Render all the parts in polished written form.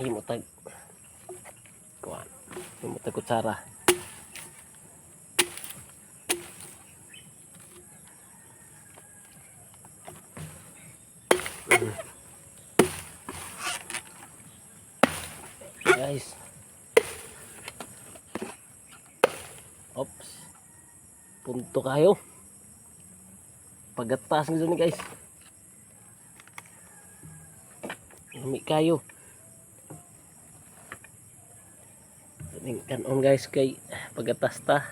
himutag kuan himutag kutsara. Guys, ops, punto kayo pagatas nito ni guys, lumi kayo kanon guys kay pagatas ta.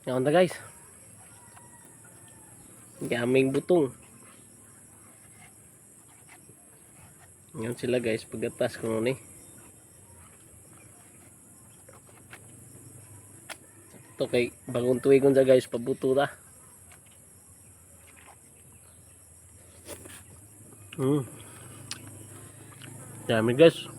Ngayon na guys, gaming butong. Ngayon sila guys, pagatas ko nun eh. Ito kay bagong tuwigon sa guys, pabuto ta. Dami guys.